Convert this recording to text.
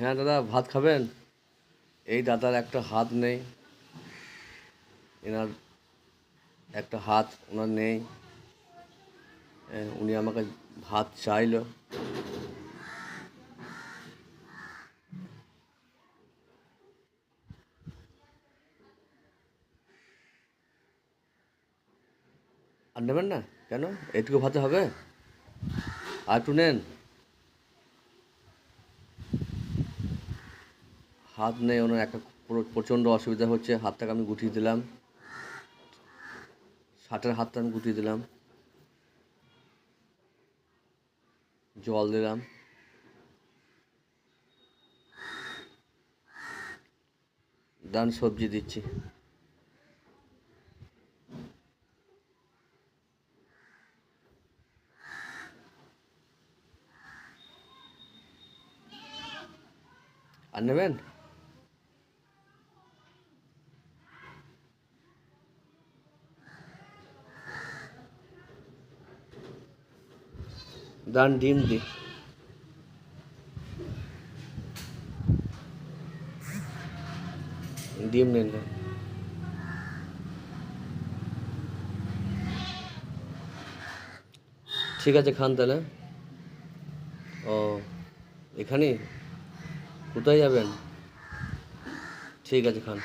হ্যাঁ দাদা, ভাত খাবেন? এই দাদার একটা হাত নেই, এনার একটা হাত ওনার নেই। উনি আমাকে ভাত চাইলো। আর নেবেন না কেন? এটুকু ভাতে হবে? আর একটু নেন। হাত নেই ওনার, একটা প্রচণ্ড অসুবিধা হচ্ছে। হাতটাকে আমি গুটিয়ে দিলাম, শার্টের হাতটা আমি গুটিয়ে দিলাম, জল দিলাম। দান সবজি দিচ্ছি। আর নেবেন? দান ডিম দি। ডিম নেন না। ঠিক আছে, খান তাহলে। ও, এখানেই? কোথায় যাবেন? ঠিক আছে, খান।